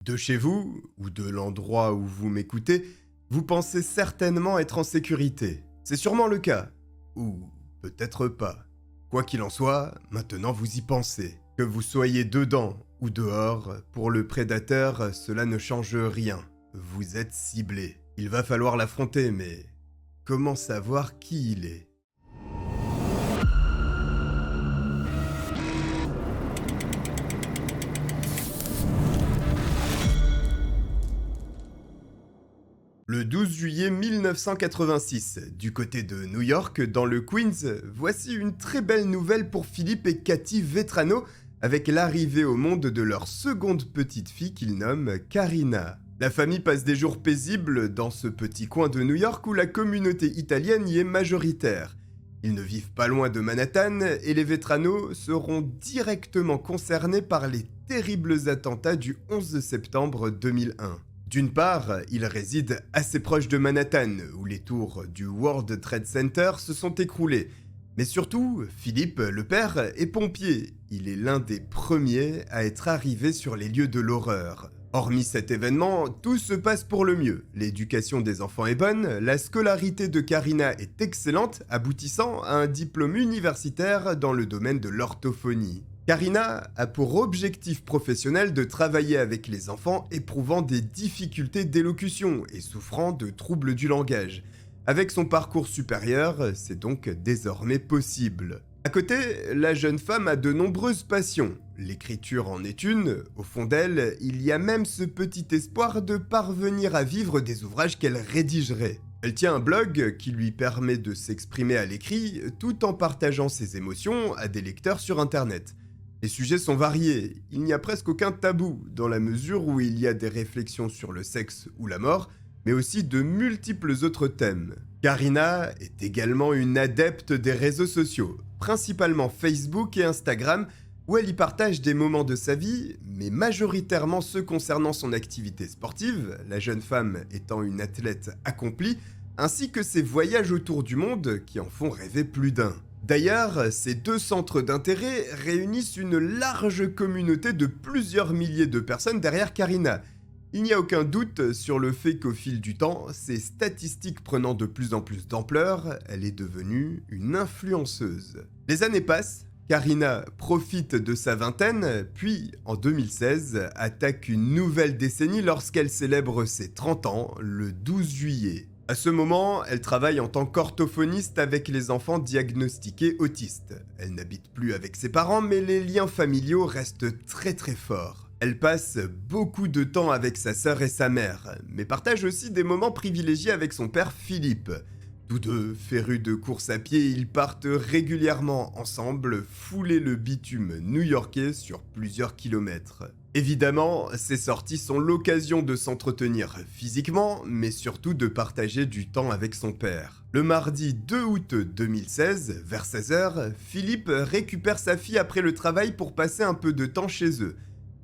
De chez vous, ou de l'endroit où vous m'écoutez, vous pensez certainement être en sécurité. C'est sûrement le cas. Ou peut-être pas. Quoi qu'il en soit, maintenant vous y pensez. Que vous soyez dedans ou dehors, pour le prédateur, cela ne change rien. Vous êtes ciblé. Il va falloir l'affronter, mais comment savoir qui il est ? Le 12 juillet 1986, du côté de New York, dans le Queens, voici une très belle nouvelle pour Philippe et Cathy Vetrano, avec l'arrivée au monde de leur seconde petite fille qu'ils nomment Karina. La famille passe des jours paisibles dans ce petit coin de New York où la communauté italienne y est majoritaire. Ils ne vivent pas loin de Manhattan et les Vetrano seront directement concernés par les terribles attentats du 11 septembre 2001. D'une part, ils résident assez proche de Manhattan, où les tours du World Trade Center se sont écroulées. Mais surtout, Philippe, le père, est pompier. Il est l'un des premiers à être arrivé sur les lieux de l'horreur. Hormis cet événement, tout se passe pour le mieux. L'éducation des enfants est bonne, la scolarité de Karina est excellente, aboutissant à un diplôme universitaire dans le domaine de l'orthophonie. Karina a pour objectif professionnel de travailler avec les enfants éprouvant des difficultés d'élocution et souffrant de troubles du langage. Avec son parcours supérieur, c'est donc désormais possible. À côté, la jeune femme a de nombreuses passions. L'écriture en est une, au fond d'elle, il y a même ce petit espoir de parvenir à vivre des ouvrages qu'elle rédigerait. Elle tient un blog qui lui permet de s'exprimer à l'écrit tout en partageant ses émotions à des lecteurs sur internet. Les sujets sont variés, il n'y a presque aucun tabou, dans la mesure où il y a des réflexions sur le sexe ou la mort, mais aussi de multiples autres thèmes. Karina est également une adepte des réseaux sociaux, principalement Facebook et Instagram, où elle y partage des moments de sa vie, mais majoritairement ceux concernant son activité sportive, la jeune femme étant une athlète accomplie, ainsi que ses voyages autour du monde qui en font rêver plus d'un. D'ailleurs, ces deux centres d'intérêt réunissent une large communauté de plusieurs milliers de personnes derrière Karina. Il n'y a aucun doute sur le fait qu'au fil du temps, ses statistiques prenant de plus en plus d'ampleur, elle est devenue une influenceuse. Les années passent, Karina profite de sa vingtaine, puis en 2016, attaque une nouvelle décennie lorsqu'elle célèbre ses 30 ans, le 12 juillet. À ce moment, elle travaille en tant qu'orthophoniste avec les enfants diagnostiqués autistes. Elle n'habite plus avec ses parents, mais les liens familiaux restent très forts. Elle passe beaucoup de temps avec sa sœur et sa mère, mais partage aussi des moments privilégiés avec son père Philippe. Tous deux, férus de course à pied, ils partent régulièrement ensemble fouler le bitume new-yorkais sur plusieurs kilomètres. Évidemment, ces sorties sont l'occasion de s'entretenir physiquement, mais surtout de partager du temps avec son père. Le mardi 2 août 2016, vers 16h, Philippe récupère sa fille après le travail pour passer un peu de temps chez eux.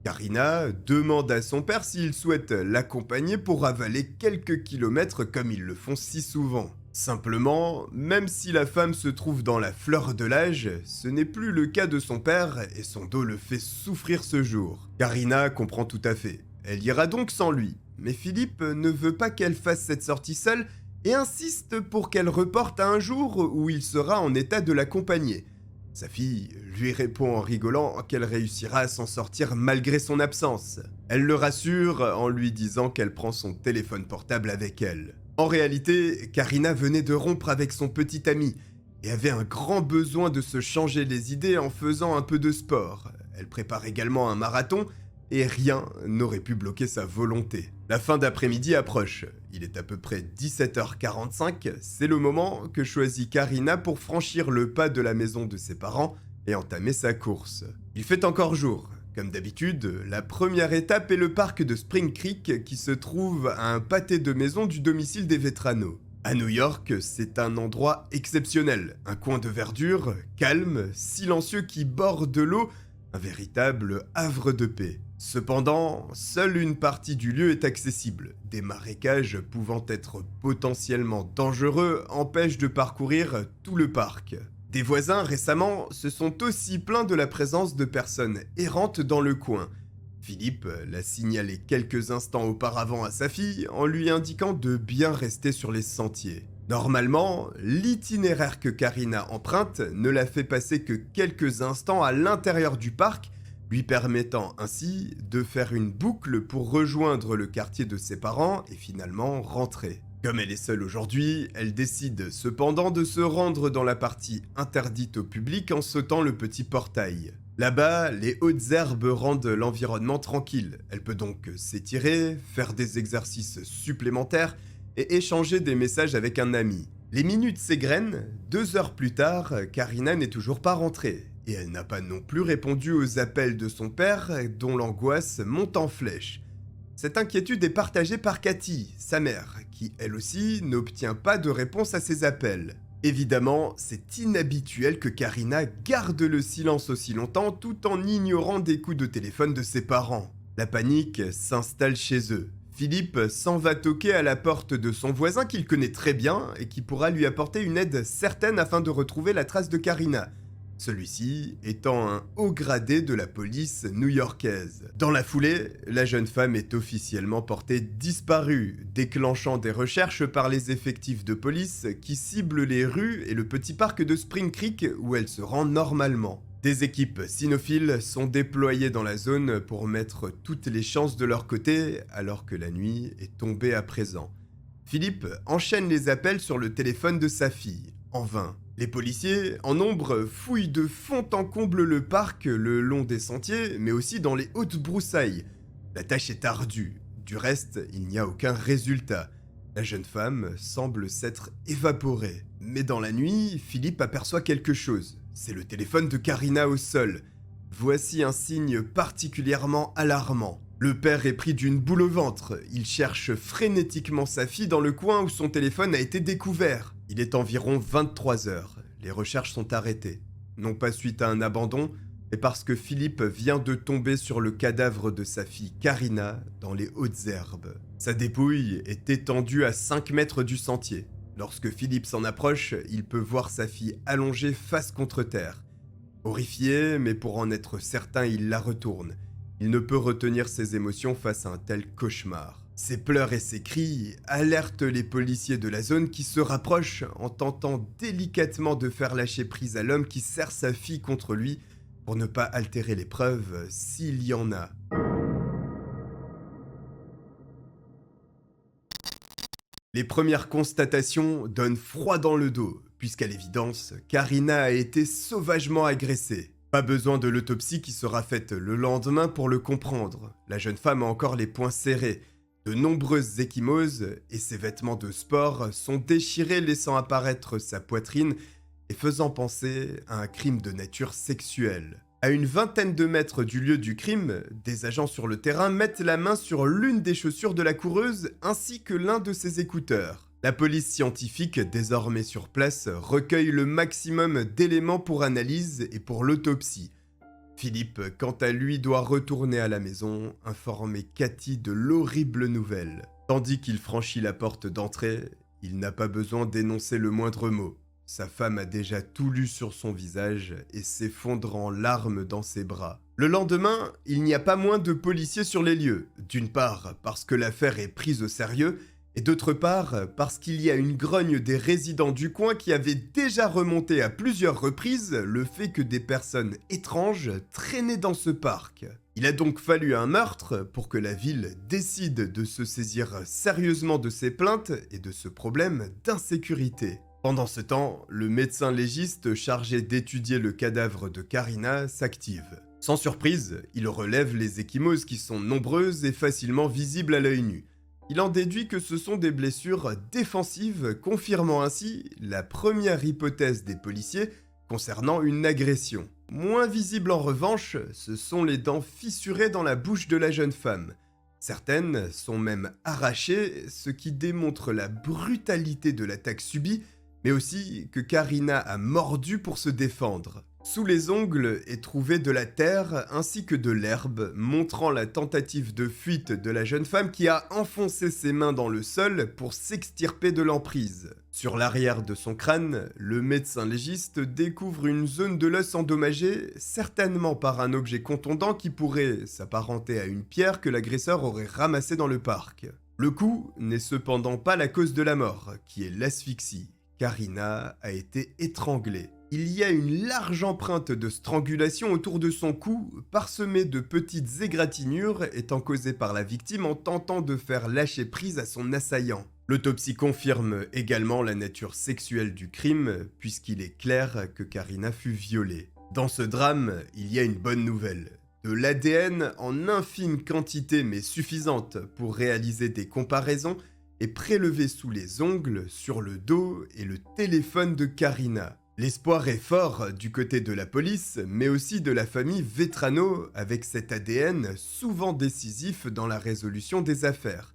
Karina demande à son père s'il souhaite l'accompagner pour avaler quelques kilomètres comme ils le font si souvent. Simplement, même si la femme se trouve dans la fleur de l'âge, ce n'est plus le cas de son père et son dos le fait souffrir ce jour. Karina comprend tout à fait. Elle ira donc sans lui. Mais Philippe ne veut pas qu'elle fasse cette sortie seule et insiste pour qu'elle reporte à un jour où il sera en état de l'accompagner. Sa fille lui répond en rigolant qu'elle réussira à s'en sortir malgré son absence. Elle le rassure en lui disant qu'elle prend son téléphone portable avec elle. En réalité, Karina venait de rompre avec son petit ami et avait un grand besoin de se changer les idées en faisant un peu de sport. Elle prépare également un marathon et rien n'aurait pu bloquer sa volonté. La fin d'après-midi approche. Il est à peu près 17h45, c'est le moment que choisit Karina pour franchir le pas de la maison de ses parents et entamer sa course. Il fait encore jour. Comme d'habitude, la première étape est le parc de Spring Creek qui se trouve à un pâté de maison du domicile des Vetrano. À New York, c'est un endroit exceptionnel, un coin de verdure, calme, silencieux qui borde l'eau, un véritable havre de paix. Cependant, seule une partie du lieu est accessible. Des marécages pouvant être potentiellement dangereux empêchent de parcourir tout le parc. Des voisins récemment se sont aussi plaints de la présence de personnes errantes dans le coin. Philippe l'a signalé quelques instants auparavant à sa fille en lui indiquant de bien rester sur les sentiers. Normalement, l'itinéraire que Karina emprunte ne la fait passer que quelques instants à l'intérieur du parc, lui permettant ainsi de faire une boucle pour rejoindre le quartier de ses parents et finalement rentrer. Comme elle est seule aujourd'hui, elle décide cependant de se rendre dans la partie interdite au public en sautant le petit portail. Là-bas, les hautes herbes rendent l'environnement tranquille. Elle peut donc s'étirer, faire des exercices supplémentaires et échanger des messages avec un ami. Les minutes s'égrènent, 2 heures plus tard, Karina n'est toujours pas rentrée. Et elle n'a pas non plus répondu aux appels de son père, dont l'angoisse monte en flèche. Cette inquiétude est partagée par Cathy, sa mère, qui elle aussi n'obtient pas de réponse à ses appels. Évidemment, c'est inhabituel que Karina garde le silence aussi longtemps tout en ignorant des coups de téléphone de ses parents. La panique s'installe chez eux. Philippe s'en va toquer à la porte de son voisin qu'il connaît très bien et qui pourra lui apporter une aide certaine afin de retrouver la trace de Karina. Celui-ci étant un haut gradé de la police new-yorkaise. Dans la foulée, la jeune femme est officiellement portée disparue, déclenchant des recherches par les effectifs de police qui ciblent les rues et le petit parc de Spring Creek où elle se rend normalement. Des équipes cynophiles sont déployées dans la zone pour mettre toutes les chances de leur côté alors que la nuit est tombée à présent. Philippe enchaîne les appels sur le téléphone de sa fille, en vain. Les policiers, en nombre, fouillent de fond en comble le parc le long des sentiers, mais aussi dans les hautes broussailles. La tâche est ardue. Du reste, il n'y a aucun résultat. La jeune femme semble s'être évaporée. Mais dans la nuit, Philippe aperçoit quelque chose. C'est le téléphone de Karina au sol. Voici un signe particulièrement alarmant. Le père est pris d'une boule au ventre. Il cherche frénétiquement sa fille dans le coin où son téléphone a été découvert. Il est environ 23 heures. Les recherches sont arrêtées. Non pas suite à un abandon, mais parce que Philippe vient de tomber sur le cadavre de sa fille Karina dans les hautes herbes. Sa dépouille est étendue à 5 mètres du sentier. Lorsque Philippe s'en approche, il peut voir sa fille allongée face contre terre. Horrifié, mais pour en être certain, il la retourne. Il ne peut retenir ses émotions face à un tel cauchemar. Ses pleurs et ses cris alertent les policiers de la zone qui se rapprochent en tentant délicatement de faire lâcher prise à l'homme qui serre sa fille contre lui pour ne pas altérer les preuves s'il y en a. Les premières constatations donnent froid dans le dos, puisqu'à l'évidence, Karina a été sauvagement agressée. Pas besoin de l'autopsie qui sera faite le lendemain pour le comprendre. La jeune femme a encore les poings serrés. De nombreuses ecchymoses et ses vêtements de sport sont déchirés laissant apparaître sa poitrine et faisant penser à un crime de nature sexuelle. À une vingtaine de mètres du lieu du crime, des agents sur le terrain mettent la main sur l'une des chaussures de la coureuse ainsi que l'un de ses écouteurs. La police scientifique, désormais sur place, recueille le maximum d'éléments pour analyse et pour l'autopsie. Philippe, quant à lui, doit retourner à la maison, informer Cathy de l'horrible nouvelle. Tandis qu'il franchit la porte d'entrée, il n'a pas besoin d'énoncer le moindre mot. Sa femme a déjà tout lu sur son visage et s'effondre en larmes dans ses bras. Le lendemain, il n'y a pas moins de policiers sur les lieux. D'une part, parce que l'affaire est prise au sérieux, et d'autre part, parce qu'il y a une grogne des résidents du coin qui avait déjà remonté à plusieurs reprises le fait que des personnes étranges traînaient dans ce parc. Il a donc fallu un meurtre pour que la ville décide de se saisir sérieusement de ces plaintes et de ce problème d'insécurité. Pendant ce temps, le médecin légiste chargé d'étudier le cadavre de Karina s'active. Sans surprise, il relève les ecchymoses qui sont nombreuses et facilement visibles à l'œil nu. Il en déduit que ce sont des blessures défensives, confirmant ainsi la première hypothèse des policiers concernant une agression. Moins visible en revanche, ce sont les dents fissurées dans la bouche de la jeune femme. Certaines sont même arrachées, ce qui démontre la brutalité de l'attaque subie, mais aussi que Karina a mordu pour se défendre. Sous les ongles est trouvée de la terre ainsi que de l'herbe, montrant la tentative de fuite de la jeune femme qui a enfoncé ses mains dans le sol pour s'extirper de l'emprise. Sur l'arrière de son crâne, le médecin légiste découvre une zone de l'os endommagée, certainement par un objet contondant qui pourrait s'apparenter à une pierre que l'agresseur aurait ramassée dans le parc. Le coup n'est cependant pas la cause de la mort, qui est l'asphyxie. Karina a été étranglée. Il y a une large empreinte de strangulation autour de son cou, parsemée de petites égratignures étant causées par la victime en tentant de faire lâcher prise à son assaillant. L'autopsie confirme également la nature sexuelle du crime, puisqu'il est clair que Karina fut violée. Dans ce drame, il y a une bonne nouvelle. De l'ADN en infime quantité mais suffisante pour réaliser des comparaisons est prélevé sous les ongles, sur le dos et le téléphone de Karina. L'espoir est fort du côté de la police, mais aussi de la famille Vetrano, avec cet ADN souvent décisif dans la résolution des affaires.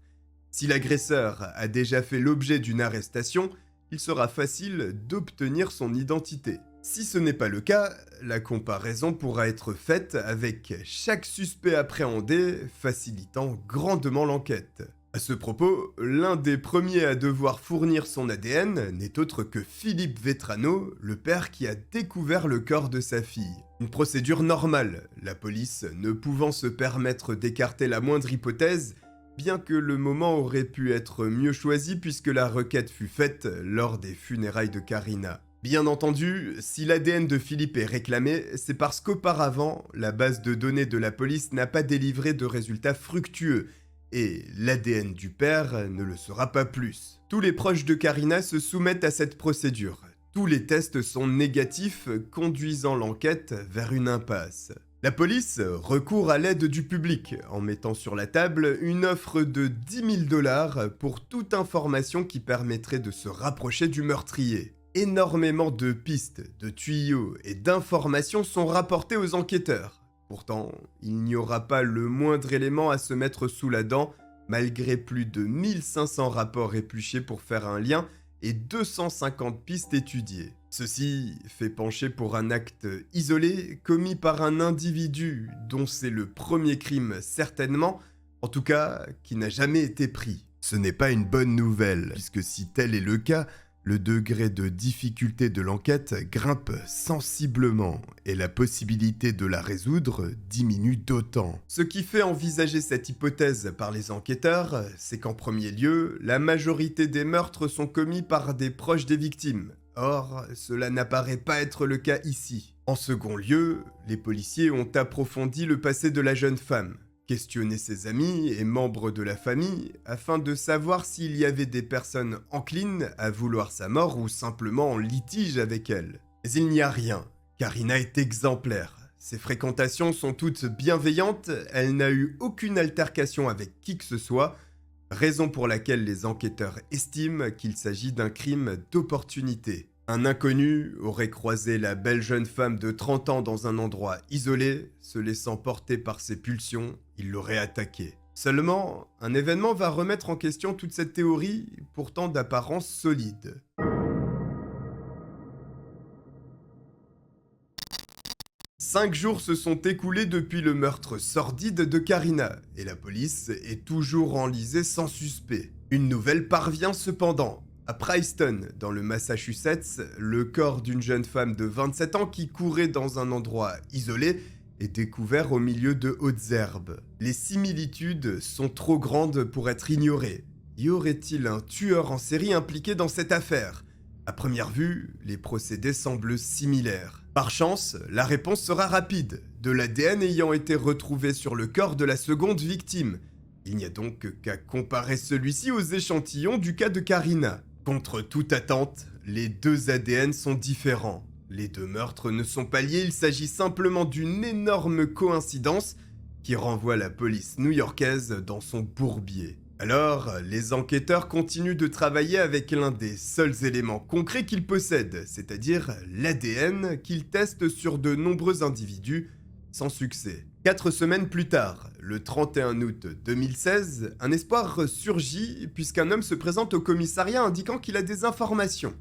Si l'agresseur a déjà fait l'objet d'une arrestation, il sera facile d'obtenir son identité. Si ce n'est pas le cas, la comparaison pourra être faite avec chaque suspect appréhendé, facilitant grandement l'enquête. À ce propos, l'un des premiers à devoir fournir son ADN n'est autre que Philippe Vetrano, le père qui a découvert le corps de sa fille. Une procédure normale, la police ne pouvant se permettre d'écarter la moindre hypothèse, bien que le moment aurait pu être mieux choisi puisque la requête fut faite lors des funérailles de Karina. Bien entendu, si l'ADN de Philippe est réclamé, c'est parce qu'auparavant, la base de données de la police n'a pas délivré de résultats fructueux, et l'ADN du père ne le sera pas plus. Tous les proches de Karina se soumettent à cette procédure. Tous les tests sont négatifs, conduisant l'enquête vers une impasse. La police recourt à l'aide du public, en mettant sur la table une offre de 10 000 $ pour toute information qui permettrait de se rapprocher du meurtrier. Énormément de pistes, de tuyaux et d'informations sont rapportés aux enquêteurs. Pourtant, il n'y aura pas le moindre élément à se mettre sous la dent, malgré plus de 1500 rapports épluchés pour faire un lien et 250 pistes étudiées. Ceci fait pencher pour un acte isolé, commis par un individu dont c'est le premier crime certainement, en tout cas qui n'a jamais été pris. Ce n'est pas une bonne nouvelle, puisque si tel est le cas, le degré de difficulté de l'enquête grimpe sensiblement et la possibilité de la résoudre diminue d'autant. Ce qui fait envisager cette hypothèse par les enquêteurs, c'est qu'en premier lieu, la majorité des meurtres sont commis par des proches des victimes. Or, cela n'apparaît pas être le cas ici. En second lieu, les policiers ont approfondi le passé de la jeune femme, questionné ses amis et membres de la famille afin de savoir s'il y avait des personnes enclines à vouloir sa mort ou simplement en litige avec elle. Mais il n'y a rien. Karina est exemplaire. Ses fréquentations sont toutes bienveillantes, elle n'a eu aucune altercation avec qui que ce soit, raison pour laquelle les enquêteurs estiment qu'il s'agit d'un crime d'opportunité. Un inconnu aurait croisé la belle jeune femme de 30 ans dans un endroit isolé, se laissant porter par ses pulsions, il l'aurait attaquée. Seulement, un événement va remettre en question toute cette théorie, pourtant d'apparence solide. 5 jours se sont écoulés depuis le meurtre sordide de Karina, et la police est toujours enlisée sans suspect. Une nouvelle parvient cependant. À Princeton, dans le Massachusetts, le corps d'une jeune femme de 27 ans qui courait dans un endroit isolé est découvert au milieu de hautes herbes. Les similitudes sont trop grandes pour être ignorées. Y aurait-il un tueur en série impliqué dans cette affaire ? À première vue, les procédés semblent similaires. Par chance, la réponse sera rapide, de l'ADN ayant été retrouvé sur le corps de la seconde victime. Il n'y a donc qu'à comparer celui-ci aux échantillons du cas de Karina. Contre toute attente, les deux ADN sont différents. Les deux meurtres ne sont pas liés, il s'agit simplement d'une énorme coïncidence qui renvoie la police new-yorkaise dans son bourbier. Alors, les enquêteurs continuent de travailler avec l'un des seuls éléments concrets qu'ils possèdent, c'est-à-dire l'ADN qu'ils testent sur de nombreux individus, sans succès. 4 semaines plus tard, le 31 août 2016, un espoir surgit puisqu'un homme se présente au commissariat indiquant qu'il a des informations.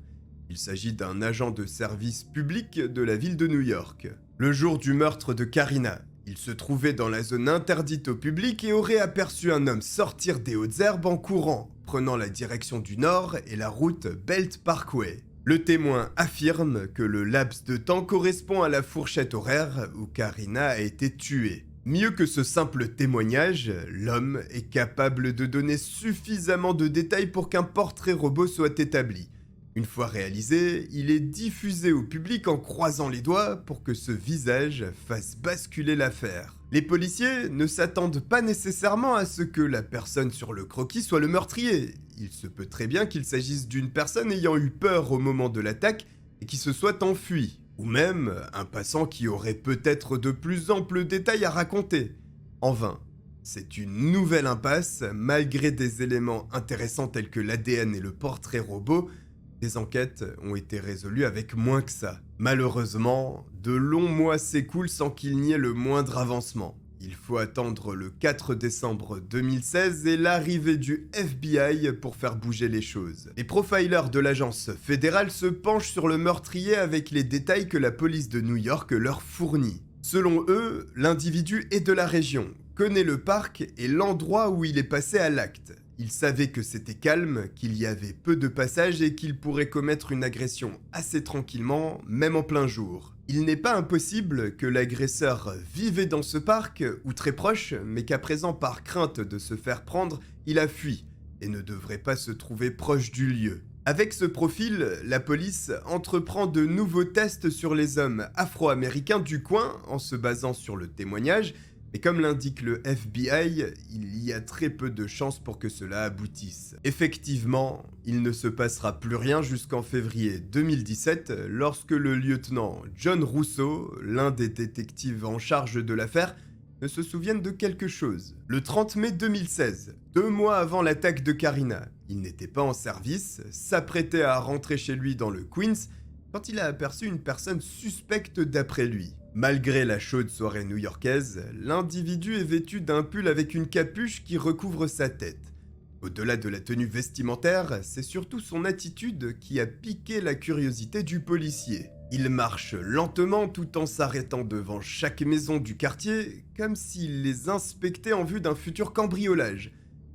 Il s'agit d'un agent de service public de la ville de New York. Le jour du meurtre de Karina, il se trouvait dans la zone interdite au public et aurait aperçu un homme sortir des hautes herbes en courant, prenant la direction du nord et la route Belt Parkway. Le témoin affirme que le laps de temps correspond à la fourchette horaire où Karina a été tuée. Mieux que ce simple témoignage, l'homme est capable de donner suffisamment de détails pour qu'un portrait robot soit établi. Une fois réalisé, il est diffusé au public en croisant les doigts pour que ce visage fasse basculer l'affaire. Les policiers ne s'attendent pas nécessairement à ce que la personne sur le croquis soit le meurtrier. Il se peut très bien qu'il s'agisse d'une personne ayant eu peur au moment de l'attaque et qui se soit enfuie, ou même un passant qui aurait peut-être de plus amples détails à raconter. En vain. C'est une nouvelle impasse, malgré des éléments intéressants tels que l'ADN et le portrait robot. Des enquêtes ont été résolues avec moins que ça. Malheureusement, de longs mois s'écoulent sans qu'il n'y ait le moindre avancement. Il faut attendre le 4 décembre 2016 et l'arrivée du FBI pour faire bouger les choses. Les profilers de l'agence fédérale se penchent sur le meurtrier avec les détails que la police de New York leur fournit. Selon eux, l'individu est de la région, connaît le parc et l'endroit où il est passé à l'acte. Il savait que c'était calme, qu'il y avait peu de passages et qu'il pourrait commettre une agression assez tranquillement, même en plein jour. Il n'est pas impossible que l'agresseur vivait dans ce parc, ou très proche, mais qu'à présent, par crainte de se faire prendre, il a fui, et ne devrait pas se trouver proche du lieu. Avec ce profil, la police entreprend de nouveaux tests sur les hommes afro-américains du coin, en se basant sur le témoignage. Mais comme l'indique le FBI, il y a très peu de chances pour que cela aboutisse. Effectivement, il ne se passera plus rien jusqu'en février 2017, lorsque le lieutenant John Russo, l'un des détectives en charge de l'affaire, ne se souvienne de quelque chose. Le 30 mai 2016, 2 mois avant l'attaque de Karina, il n'était pas en service, s'apprêtait à rentrer chez lui dans le Queens, quand il a aperçu une personne suspecte d'après lui. Malgré la chaude soirée new-yorkaise, l'individu est vêtu d'un pull avec une capuche qui recouvre sa tête. Au-delà de la tenue vestimentaire, c'est surtout son attitude qui a piqué la curiosité du policier. Il marche lentement tout en s'arrêtant devant chaque maison du quartier, comme s'il les inspectait en vue d'un futur cambriolage.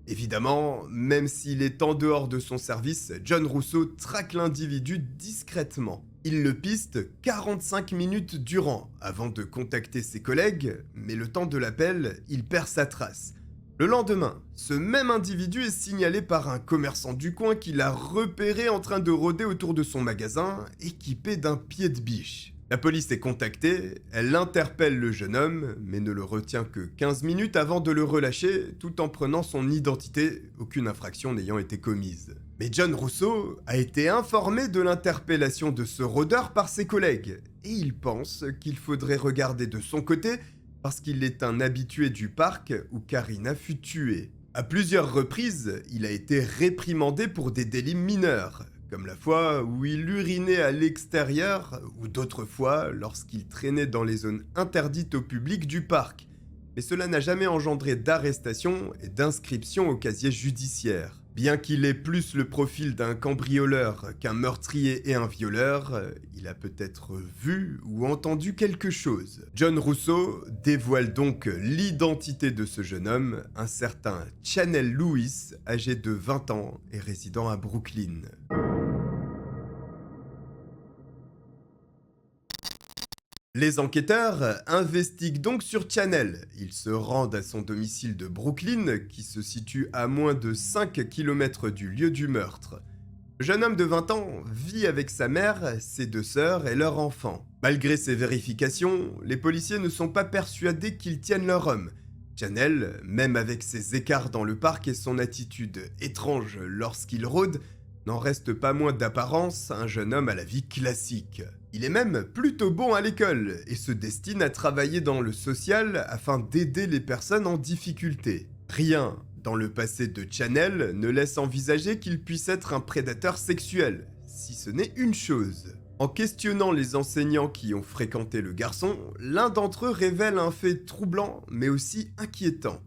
Évidemment, même s'il est en dehors de son service, John Russo traque l'individu discrètement. Il le piste 45 minutes durant, avant de contacter ses collègues, mais le temps de l'appel, il perd sa trace. Le lendemain, ce même individu est signalé par un commerçant du coin qui l'a repéré en train de rôder autour de son magasin, équipé d'un pied de biche. La police est contactée, elle interpelle le jeune homme, mais ne le retient que 15 minutes avant de le relâcher, tout en prenant son identité, aucune infraction n'ayant été commise. Mais John Russo a été informé de l'interpellation de ce rôdeur par ses collègues, et il pense qu'il faudrait regarder de son côté parce qu'il est un habitué du parc où Karina fut tuée. À plusieurs reprises, il a été réprimandé pour des délits mineurs, comme la fois où il urinait à l'extérieur ou d'autres fois lorsqu'il traînait dans les zones interdites au public du parc. Mais cela n'a jamais engendré d'arrestation et d'inscription au casier judiciaire. Bien qu'il ait plus le profil d'un cambrioleur qu'un meurtrier et un violeur, il a peut-être vu ou entendu quelque chose. John Russo dévoile donc l'identité de ce jeune homme, un certain Chanel Lewis, âgé de 20 ans et résidant à Brooklyn. Les enquêteurs investiguent donc sur Chanel. Ils se rendent à son domicile de Brooklyn, qui se situe à moins de 5 km du lieu du meurtre. Le jeune homme de 20 ans vit avec sa mère, ses 2 sœurs et leur enfant. Malgré ces vérifications, les policiers ne sont pas persuadés qu'ils tiennent leur homme. Chanel, même avec ses écarts dans le parc et son attitude étrange lorsqu'il rôde, n'en reste pas moins d'apparence un jeune homme à la vie classique. Il est même plutôt bon à l'école et se destine à travailler dans le social afin d'aider les personnes en difficulté. Rien dans le passé de Chanel ne laisse envisager qu'il puisse être un prédateur sexuel, si ce n'est une chose. En questionnant les enseignants qui ont fréquenté le garçon, l'un d'entre eux révèle un fait troublant mais aussi inquiétant.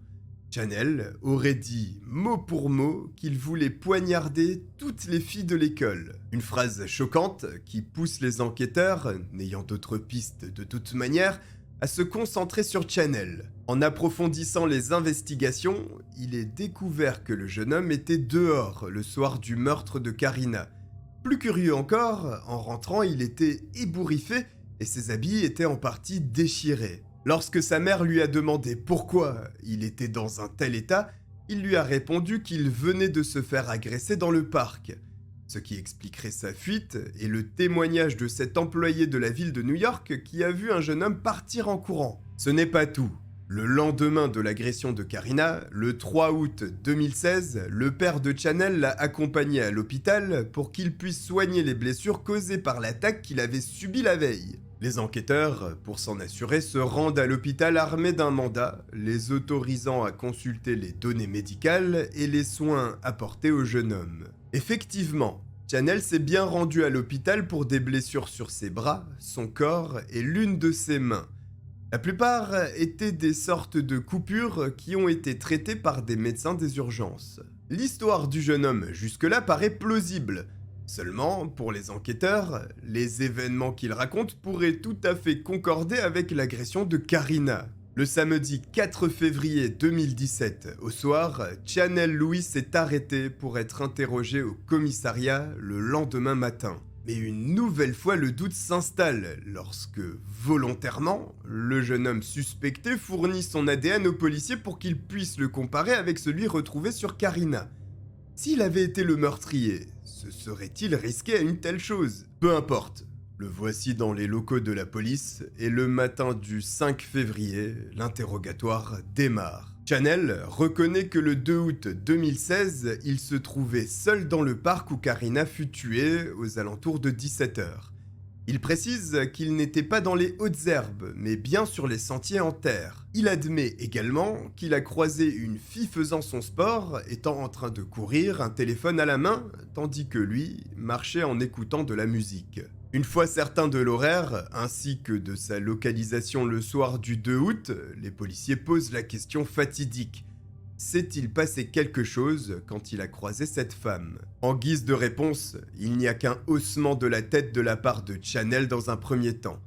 Chanel aurait dit mot pour mot qu'il voulait poignarder toutes les filles de l'école. Une phrase choquante qui pousse les enquêteurs, n'ayant d'autres pistes de toute manière, à se concentrer sur Chanel. En approfondissant les investigations, il est découvert que le jeune homme était dehors le soir du meurtre de Karina. Plus curieux encore, en rentrant, il était ébouriffé et ses habits étaient en partie déchirés. Lorsque sa mère lui a demandé pourquoi il était dans un tel état, il lui a répondu qu'il venait de se faire agresser dans le parc. Ce qui expliquerait sa fuite et le témoignage de cet employé de la ville de New York qui a vu un jeune homme partir en courant. Ce n'est pas tout. Le lendemain de l'agression de Karina, le 3 août 2016, le père de Chanel l'a accompagné à l'hôpital pour qu'il puisse soigner les blessures causées par l'attaque qu'il avait subie la veille. Les enquêteurs, pour s'en assurer, se rendent à l'hôpital armés d'un mandat, les autorisant à consulter les données médicales et les soins apportés au jeune homme. Effectivement, Chanel s'est bien rendu à l'hôpital pour des blessures sur ses bras, son corps et l'une de ses mains. La plupart étaient des sortes de coupures qui ont été traitées par des médecins des urgences. L'histoire du jeune homme jusque-là paraît plausible. Seulement, pour les enquêteurs, les événements qu'il raconte pourraient tout à fait concorder avec l'agression de Karina. Le samedi 4 février 2017, au soir, Chanel Louis s'est arrêté pour être interrogé au commissariat le lendemain matin. Mais une nouvelle fois, le doute s'installe lorsque, volontairement, le jeune homme suspecté fournit son ADN aux policiers pour qu'ils puissent le comparer avec celui retrouvé sur Karina. S'il avait été le meurtrier, se serait-il risqué à une telle chose? Peu importe. Le voici dans les locaux de la police et le matin du 5 février, l'interrogatoire démarre. Chanel reconnaît que le 2 août 2016, il se trouvait seul dans le parc où Karina fut tuée aux alentours de 17 h. Il précise qu'il n'était pas dans les hautes herbes, mais bien sur les sentiers en terre. Il admet également qu'il a croisé une fille faisant son sport, étant en train de courir, un téléphone à la main, tandis que lui marchait en écoutant de la musique. Une fois certain de l'horaire, ainsi que de sa localisation le soir du 2 août, les policiers posent la question fatidique. S'est-il passé quelque chose quand il a croisé cette femme? En guise de réponse, il n'y a qu'un haussement de la tête de la part de Chanel dans un premier temps.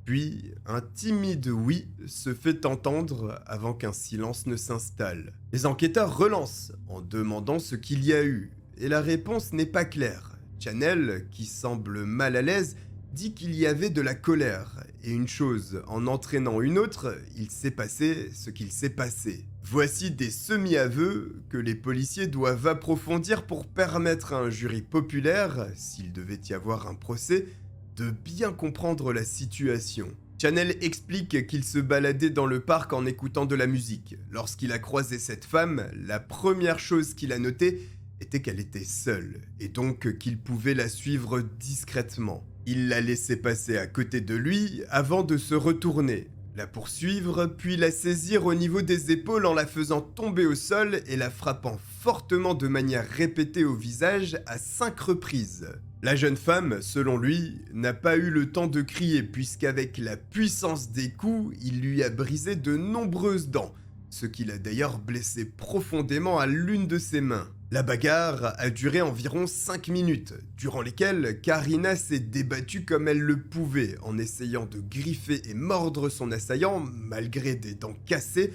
Puis, un timide oui se fait entendre avant qu'un silence ne s'installe. Les enquêteurs relancent en demandant ce qu'il y a eu, et la réponse n'est pas claire. Chanel, qui semble mal à l'aise, dit qu'il y avait de la colère, et une chose en entraînant une autre, il s'est passé ce qu'il s'est passé. Voici des semi-aveux que les policiers doivent approfondir pour permettre à un jury populaire, s'il devait y avoir un procès, de bien comprendre la situation. Chanel explique qu'il se baladait dans le parc en écoutant de la musique. Lorsqu'il a croisé cette femme, la première chose qu'il a notée était qu'elle était seule, et donc qu'il pouvait la suivre discrètement. Il la laissait passer à côté de lui avant de se retourner, la poursuivre, puis la saisir au niveau des épaules en la faisant tomber au sol et la frappant fortement de manière répétée au visage à 5 reprises. La jeune femme, selon lui, n'a pas eu le temps de crier puisqu'avec la puissance des coups, il lui a brisé de nombreuses dents, ce qui l'a d'ailleurs blessé profondément à l'une de ses mains. La bagarre a duré environ 5 minutes, durant lesquelles Karina s'est débattue comme elle le pouvait, en essayant de griffer et mordre son assaillant, malgré des dents cassées,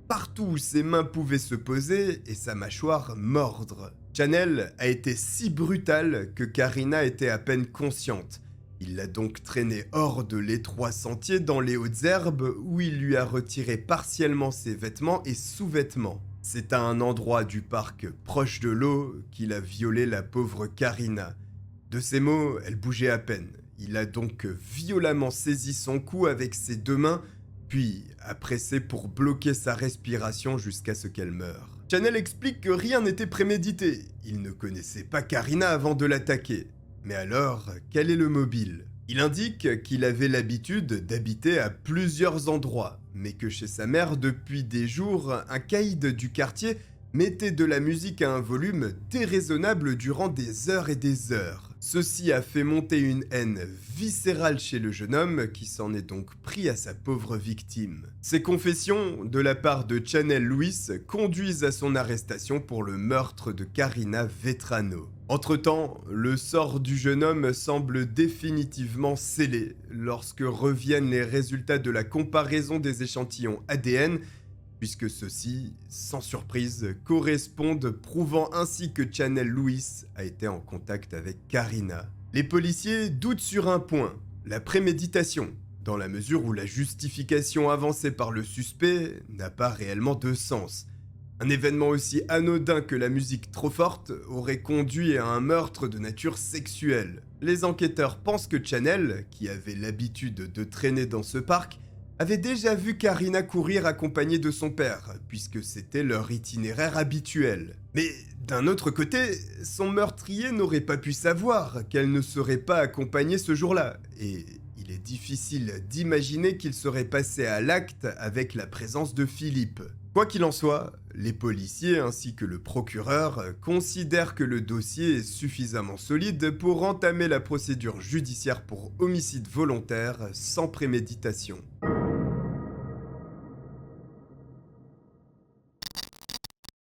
partout où ses mains pouvaient se poser et sa mâchoire mordre. Chanel a été si brutale que Karina était à peine consciente. Il l'a donc traînée hors de l'étroit sentier dans les hautes herbes où il lui a retiré partiellement ses vêtements et sous-vêtements. C'est à un endroit du parc proche de l'eau qu'il a violé la pauvre Karina. De ses mots, elle bougeait à peine. Il a donc violemment saisi son cou avec ses 2 mains, puis a pressé pour bloquer sa respiration jusqu'à ce qu'elle meure. Chanel explique que rien n'était prémédité. Il ne connaissait pas Karina avant de l'attaquer. Mais alors, quel est le mobile? Il indique qu'il avait l'habitude d'habiter à plusieurs endroits, mais que chez sa mère, depuis des jours, un caïd du quartier mettait de la musique à un volume déraisonnable durant des heures et des heures. Ceci a fait monter une haine viscérale chez le jeune homme qui s'en est donc pris à sa pauvre victime. Ces confessions de la part de Chanel Lewis conduisent à son arrestation pour le meurtre de Karina Vetrano. Entre-temps, le sort du jeune homme semble définitivement scellé lorsque reviennent les résultats de la comparaison des échantillons ADN, puisque ceux-ci, sans surprise, correspondent, prouvant ainsi que Chanel Lewis a été en contact avec Karina. Les policiers doutent sur un point, la préméditation, dans la mesure où la justification avancée par le suspect n'a pas réellement de sens. Un événement aussi anodin que la musique trop forte aurait conduit à un meurtre de nature sexuelle. Les enquêteurs pensent que Chanel, qui avait l'habitude de traîner dans ce parc, avait déjà vu Karina courir accompagnée de son père, puisque c'était leur itinéraire habituel. Mais d'un autre côté, son meurtrier n'aurait pas pu savoir qu'elle ne serait pas accompagnée ce jour-là, et il est difficile d'imaginer qu'il serait passé à l'acte avec la présence de Philippe. Quoi qu'il en soit, les policiers ainsi que le procureur considèrent que le dossier est suffisamment solide pour entamer la procédure judiciaire pour homicide volontaire sans préméditation.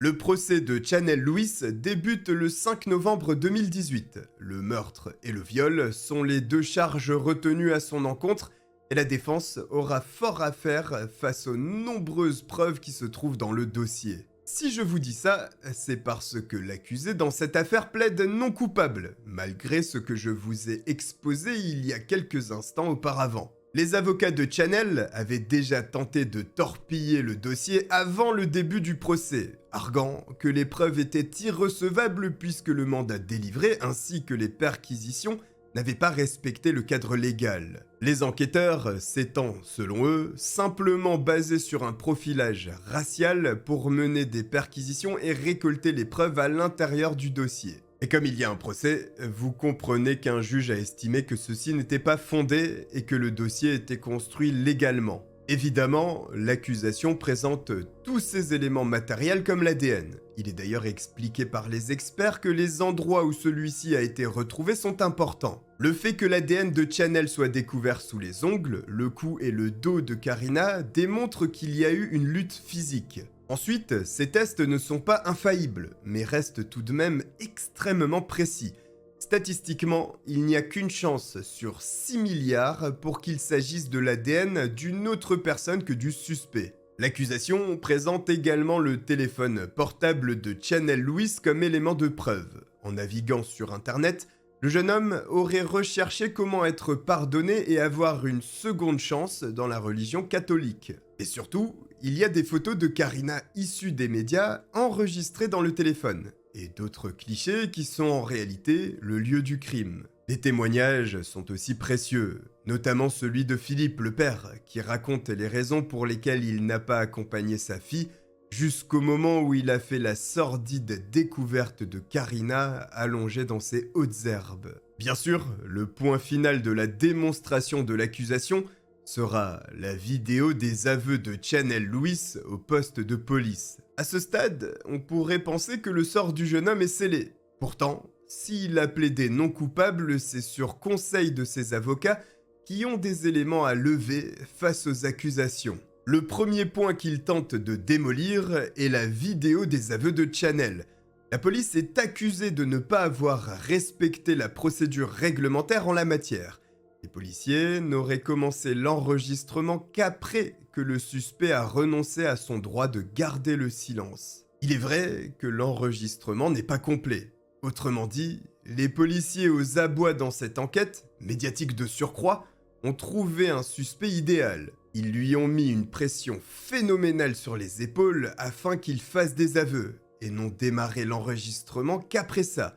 Le procès de Chanel Lewis débute le 5 novembre 2018. Le meurtre et le viol sont les deux charges retenues à son encontre et la défense aura fort à faire face aux nombreuses preuves qui se trouvent dans le dossier. Si je vous dis ça, c'est parce que l'accusé dans cette affaire plaide non coupable, malgré ce que je vous ai exposé il y a quelques instants auparavant. Les avocats de Chanel avaient déjà tenté de torpiller le dossier avant le début du procès, arguant que les preuves étaient irrecevables puisque le mandat délivré ainsi que les perquisitions n'avaient pas respecté le cadre légal. Les enquêteurs s'étant, selon eux, simplement basés sur un profilage racial pour mener des perquisitions et récolter les preuves à l'intérieur du dossier. Et comme il y a un procès, vous comprenez qu'un juge a estimé que ceci n'était pas fondé et que le dossier était construit légalement. Évidemment, l'accusation présente tous ces éléments matériels comme l'ADN. Il est d'ailleurs expliqué par les experts que les endroits où celui-ci a été retrouvé sont importants. Le fait que l'ADN de Chanel soit découvert sous les ongles, le cou et le dos de Karina démontre qu'il y a eu une lutte physique. Ensuite, ces tests ne sont pas infaillibles, mais restent tout de même extrêmement précis. Statistiquement, il n'y a qu'une chance sur 6 milliards pour qu'il s'agisse de l'ADN d'une autre personne que du suspect. L'accusation présente également le téléphone portable de Chanel Lewis comme élément de preuve. En naviguant sur Internet, le jeune homme aurait recherché comment être pardonné et avoir une seconde chance dans la religion catholique. Et surtout, il y a des photos de Karina issues des médias enregistrées dans le téléphone, et d'autres clichés qui sont en réalité le lieu du crime. Les témoignages sont aussi précieux, notamment celui de Philippe, le père, qui raconte les raisons pour lesquelles il n'a pas accompagné sa fille jusqu'au moment où il a fait la sordide découverte de Karina allongée dans ses hautes herbes. Bien sûr, le point final de la démonstration de l'accusation sera la vidéo des aveux de Chanel Lewis au poste de police. À ce stade, on pourrait penser que le sort du jeune homme est scellé. Pourtant, s'il a plaidé non coupable, c'est sur conseil de ses avocats qui ont des éléments à lever face aux accusations. Le premier point qu'il tente de démolir est la vidéo des aveux de Chanel. La police est accusée de ne pas avoir respecté la procédure réglementaire en la matière. Les policiers n'auraient commencé l'enregistrement qu'après que le suspect a renoncé à son droit de garder le silence. Il est vrai que l'enregistrement n'est pas complet. Autrement dit, les policiers aux abois dans cette enquête, médiatique de surcroît, ont trouvé un suspect idéal. Ils lui ont mis une pression phénoménale sur les épaules afin qu'il fasse des aveux, et n'ont démarré l'enregistrement qu'après ça.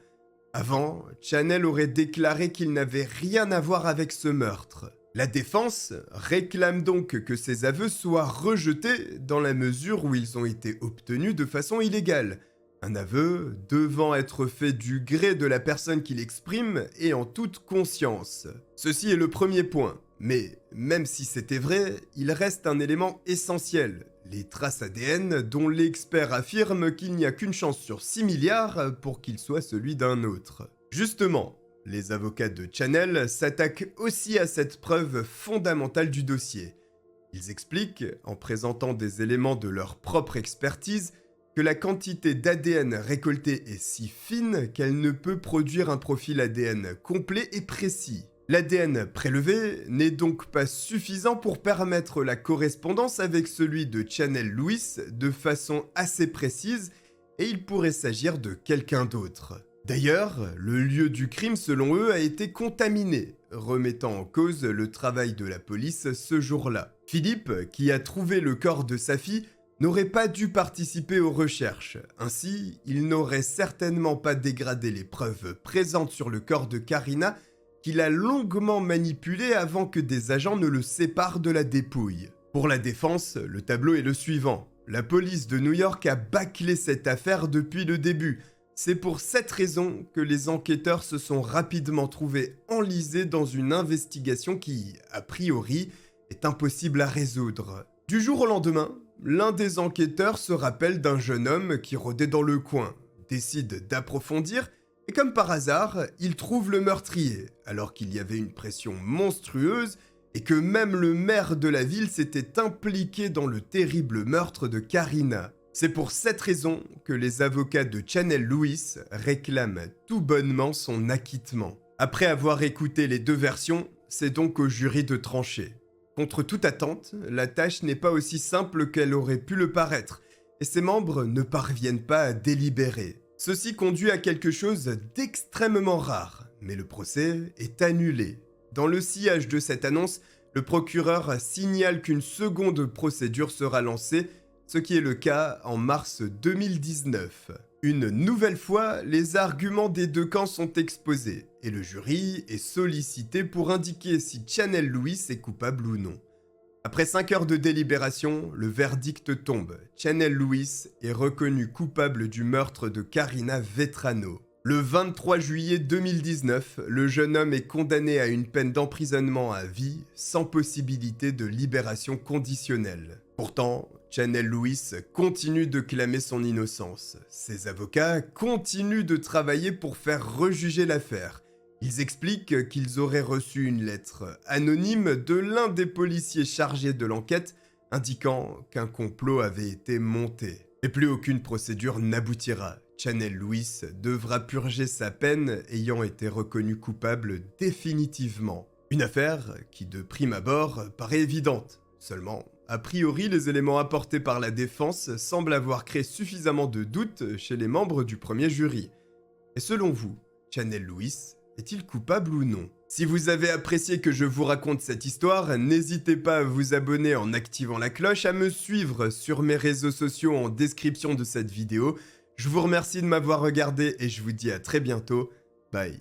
Avant, Chanel aurait déclaré qu'il n'avait rien à voir avec ce meurtre. La défense réclame donc que ces aveux soient rejetés dans la mesure où ils ont été obtenus de façon illégale. Un aveu devant être fait du gré de la personne qui l'exprime et en toute conscience. Ceci est le premier point. Mais même si c'était vrai, il reste un élément essentiel, les traces ADN dont l'expert affirme qu'il n'y a qu'une chance sur 6 milliards pour qu'il soit celui d'un autre. Justement, Les avocats de Channel s'attaquent aussi à cette preuve fondamentale du dossier. Ils expliquent, en présentant des éléments de leur propre expertise, que la quantité d'ADN récoltée est si fine qu'elle ne peut produire un profil ADN complet et précis. L'ADN prélevé n'est donc pas suffisant pour permettre la correspondance avec celui de Chanel Lewis de façon assez précise et il pourrait s'agir de quelqu'un d'autre. D'ailleurs, le lieu du crime selon eux a été contaminé, remettant en cause le travail de la police ce jour-là. Philippe, qui a trouvé le corps de sa fille, n'aurait pas dû participer aux recherches. Ainsi, il n'aurait certainement pas dégradé les preuves présentes sur le corps de Karina qu'il a longuement manipulé avant que des agents ne le séparent de la dépouille. Pour la défense, le tableau est le suivant. La police de New York a bâclé cette affaire depuis le début. C'est pour cette raison que les enquêteurs se sont rapidement trouvés enlisés dans une investigation qui, a priori, est impossible à résoudre. Du jour au lendemain, l'un des enquêteurs se rappelle d'un jeune homme qui rôdait dans le coin, décide d'approfondir, et comme par hasard, il trouve le meurtrier, alors qu'il y avait une pression monstrueuse et que même le maire de la ville s'était impliqué dans le terrible meurtre de Karina. C'est pour cette raison que les avocats de Chanel Lewis réclament tout bonnement son acquittement. Après avoir écouté les deux versions, c'est donc au jury de trancher. Contre toute attente, la tâche n'est pas aussi simple qu'elle aurait pu le paraître, et ses membres ne parviennent pas à délibérer. Ceci conduit à quelque chose d'extrêmement rare, mais le procès est annulé. Dans le sillage de cette annonce, le procureur signale qu'une seconde procédure sera lancée, ce qui est le cas en mars 2019. Une nouvelle fois, les arguments des deux camps sont exposés, et le jury est sollicité pour indiquer si Chanel Lewis est coupable ou non. Après 5 heures de délibération, le verdict tombe. Chanel Lewis est reconnu coupable du meurtre de Karina Vetrano. Le 23 juillet 2019, le jeune homme est condamné à une peine d'emprisonnement à vie, sans possibilité de libération conditionnelle. Pourtant, Chanel Lewis continue de clamer son innocence. Ses avocats continuent de travailler pour faire rejuger l'affaire. Ils expliquent qu'ils auraient reçu une lettre anonyme de l'un des policiers chargés de l'enquête indiquant qu'un complot avait été monté. Et plus aucune procédure n'aboutira. Chanel Lewis devra purger sa peine ayant été reconnu coupable définitivement. Une affaire qui de prime abord paraît évidente. Seulement, a priori, les éléments apportés par la défense semblent avoir créé suffisamment de doutes chez les membres du premier jury. Et selon vous, Chanel Lewis est-il coupable ou non? Si vous avez apprécié que je vous raconte cette histoire, n'hésitez pas à vous abonner en activant la cloche, à me suivre sur mes réseaux sociaux en description de cette vidéo. Je vous remercie de m'avoir regardé et je vous dis à très bientôt. Bye.